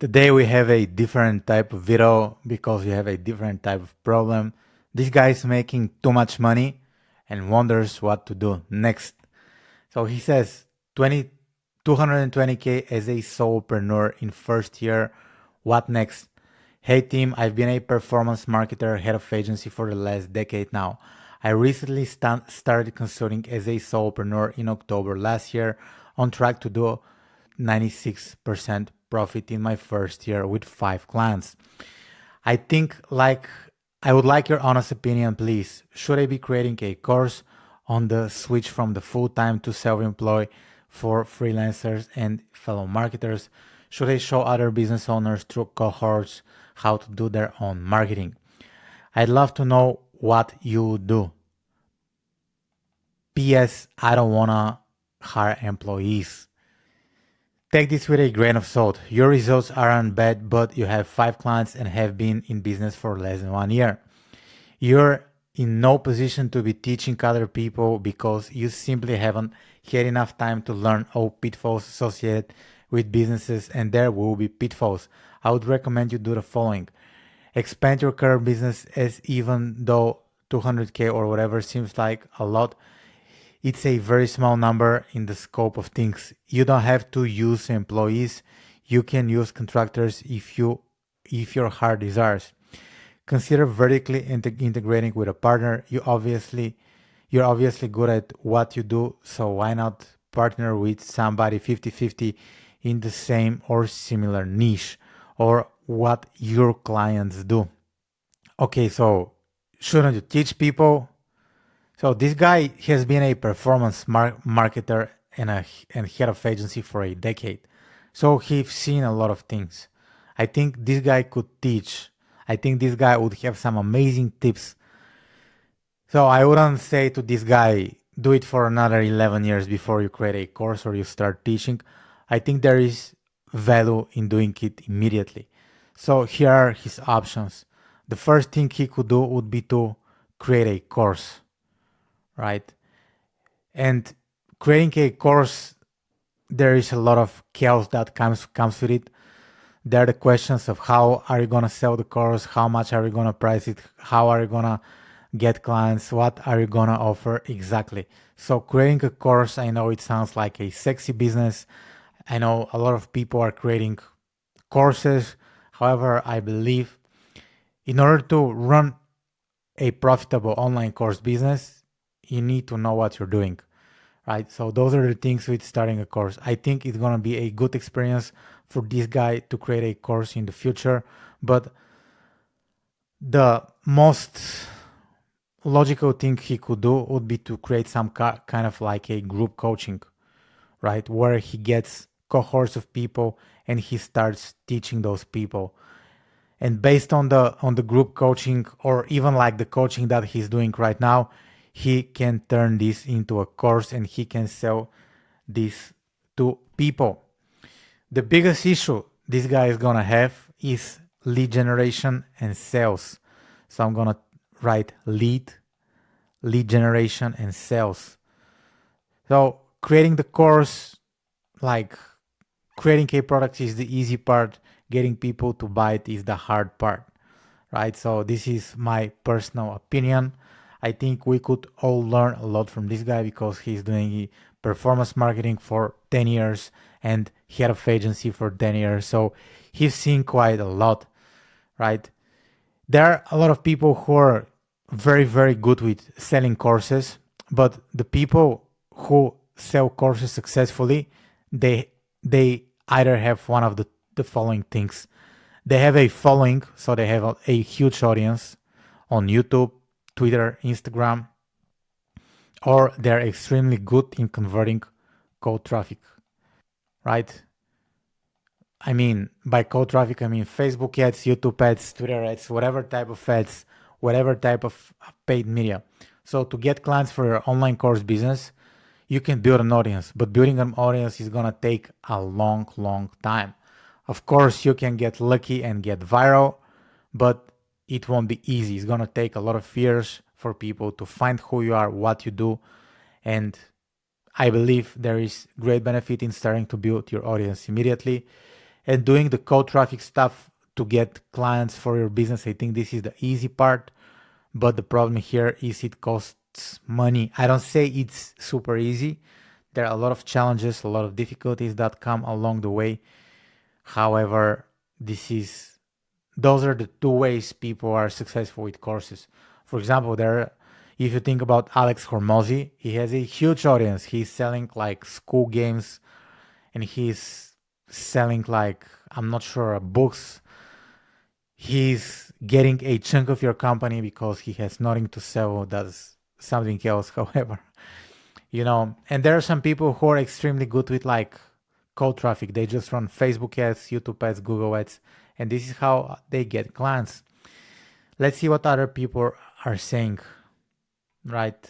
Today we have a different type of video because we have a different type of problem. This guy is making too much money and wonders what to do next. So he says 220K as a solopreneur in first year. What next? Hey team, I've been a performance marketer, head of agency for the last decade now. I recently started consulting as a solopreneur in October last year, on track to do 96% profit in my first year with 5 clients. I think I would like your honest opinion, please. Should I be creating a course on the switch from the full-time to self-employed for freelancers and fellow marketers? Should I show other business owners through cohorts how to do their own marketing? I'd love to know what you do. P.S. I don't wanna hire employees. Take this with a grain of salt. Your results aren't bad, but you have 5 clients and have been in business for less than 1 year. You're in no position to be teaching other people because you simply haven't had enough time to learn all pitfalls associated with businesses, and there will be pitfalls. I would recommend you do the following. Expand your current business, as even though 200K or whatever seems like a lot, it's a very small number in the scope of things. You don't have to use employees. You can use contractors if your heart desires. Consider vertically integrating with a partner. You're obviously good at what you do, so why not partner with somebody 50-50 in the same or similar niche or what your clients do? Okay, so shouldn't you teach people? So this guy has been a performance marketer and head of agency for a decade. So he's seen a lot of things. I think this guy could teach. I think this guy would have some amazing tips. So I wouldn't say to this guy, do it for another 11 years before you create a course or you start teaching. I think there is value in doing it immediately. So here are his options. The first thing he could do would be to create a course. Right? And creating a course, there is a lot of chaos that comes with it. There are the questions of how are you going to sell the course, how much are you going to price it, how are you going to get clients, what are you going to offer exactly. So creating a course, I know it sounds like a sexy business. I know a lot of people are creating courses. However, I believe in order to run a profitable online course business, you need to know what you're doing, right? So those are the things with starting a course. I think it's going to be a good experience for this guy to create a course in the future. But the most logical thing he could do would be to create some kind of like a group coaching, right? Where he gets cohorts of people and he starts teaching those people. And based on the group coaching, or even like the coaching that he's doing right now, he can turn this into a course and he can sell this to people. The biggest issue this guy is gonna have is lead generation and sales. So I'm gonna write lead generation and sales. So creating the course, like creating a product is the easy part. Getting people to buy it is the hard part, right? So this is my personal opinion. I think we could all learn a lot from this guy because he's doing performance marketing for 10 years and head of agency for 10 years. So he's seen quite a lot, right? There are a lot of people who are very, very good with selling courses, but the people who sell courses successfully, they either have one of the following things. They have a following, so they have a huge audience on YouTube, Twitter, Instagram, or they're extremely good in converting cold traffic, right? I mean, by cold traffic, I mean Facebook ads, YouTube ads, Twitter ads, whatever type of ads, whatever type of paid media. So to get clients for your online course business, you can build an audience, but building an audience is going to take a long, long time. Of course, you can get lucky and get viral, but it won't be easy. It's going to take a lot of years for people to find who you are, what you do. And I believe there is great benefit in starting to build your audience immediately. And doing the cold traffic stuff to get clients for your business, I think this is the easy part. But the problem here is it costs money. I don't say it's super easy. There are a lot of challenges, a lot of difficulties that come along the way. However, those are the two ways people are successful with courses. For example, if you think about Alex Hormozy, he has a huge audience. He's selling like school games, and he's selling like, I'm not sure, books. He's getting a chunk of your company because he has nothing to sell. That's something else, however. And there are some people who are extremely good with like cold traffic. They just run Facebook ads, YouTube ads, Google ads, and this is how they get clients. Let's see what other people are saying, right?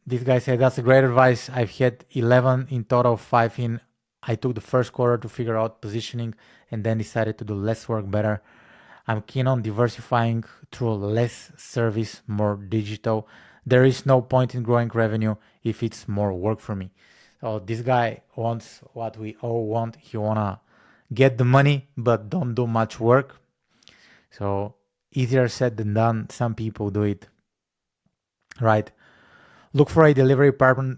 This guy said, that's a great advice. I've had 11 in total, 5 in. I took the first quarter to figure out positioning and then decided to do less work better. I'm keen on diversifying through less service, more digital. There is no point in growing revenue if it's more work for me. So this guy wants what we all want. He wanna get the money, but don't do much work. So easier said than done. Some people do it, right? Look for a delivery partner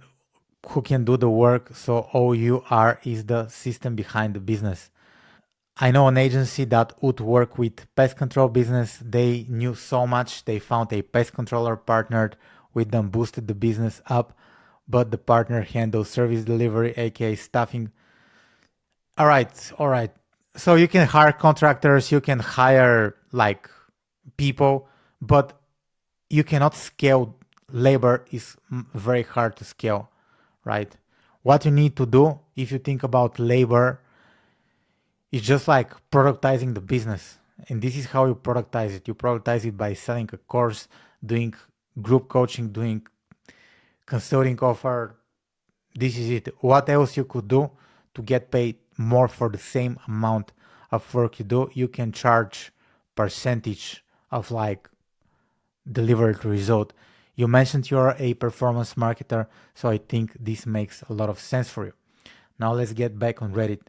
who can do the work. So all you are is the system behind the business. I know an agency that would work with pest control business. They knew so much. They found a pest controller, partnered with them, boosted the business up, but the partner handles service delivery, aka staffing. All right. So you can hire contractors, you can hire like people, but you cannot scale. Labor is very hard to scale, right? What you need to do, if you think about labor, it's just like productizing the business. And this is how you productize it. You productize it by selling a course, doing group coaching, doing consulting offer. This is it. What else you could do to get paid more for the same amount of work you do? You can charge percentage of like delivered result. You mentioned you're a performance marketer, so I think this makes a lot of sense for you. Now let's get back on Reddit.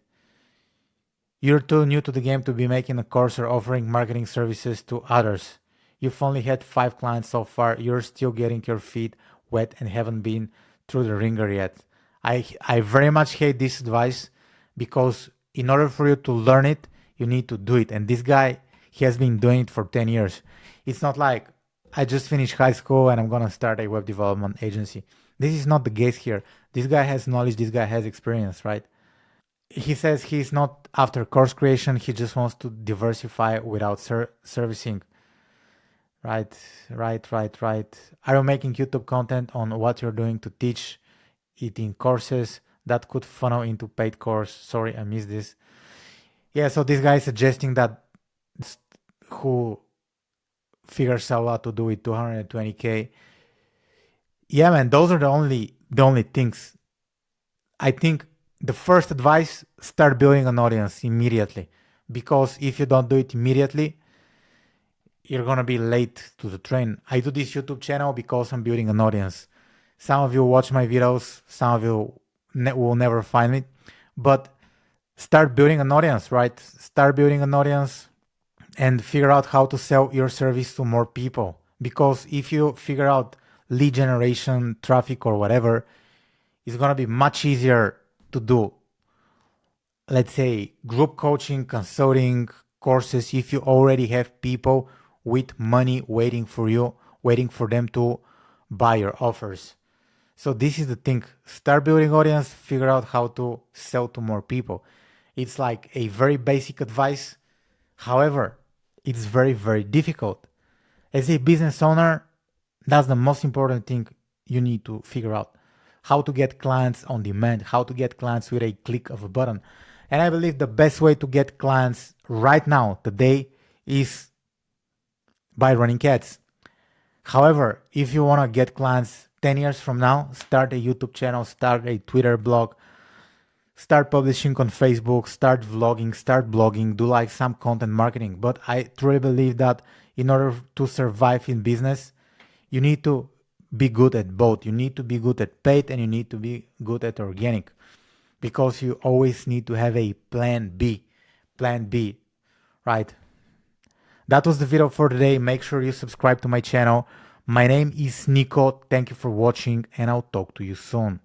You're too new to the game to be making a course or offering marketing services to others. You've only had 5 clients so far. You're still getting your feet wet and haven't been through the ringer yet. I very much hate this advice because in order for you to learn it, you need to do it. And this guy, he has been doing it for 10 years. It's not like I just finished high school and I'm going to start a web development agency. This is not the case here. This guy has knowledge. This guy has experience, right? He says he's not after course creation. He just wants to diversify without servicing. Right. Are you making YouTube content on what you're doing to teach it in courses that could funnel into paid course? Sorry, I missed this. Yeah, so this guy is suggesting that who figures out what to do with 220K. Yeah, man, those are the only things. I think the first advice, start building an audience immediately. Because if you don't do it immediately, you're going to be late to the train. I do this YouTube channel because I'm building an audience. Some of you watch my videos, some of you will never find it. But start building an audience, right? Start building an audience and figure out how to sell your service to more people. Because if you figure out lead generation, traffic, or whatever, it's going to be much easier to do, let's say, group coaching, consulting, courses, if you already have people with money waiting for you, waiting for them to buy your offers. So this is the thing. Start building audience, figure out how to sell to more people. It's like a very basic advice. However, it's very, very difficult. As a business owner, that's the most important thing you need to figure out. How to get clients on demand, how to get clients with a click of a button. And I believe the best way to get clients right now, today, is by running ads. However, if you want to get clients 10 years from now, start a YouTube channel, start a Twitter blog, start publishing on Facebook, start vlogging, start blogging, do like some content marketing. But I truly believe that in order to survive in business, you need to be good at both. You need to be good at paid and you need to be good at organic, because you always need to have a plan B. plan B, right? That was the video for today. Make sure you subscribe to my channel. My name is Niko. Thank you for watching, and I'll talk to you soon.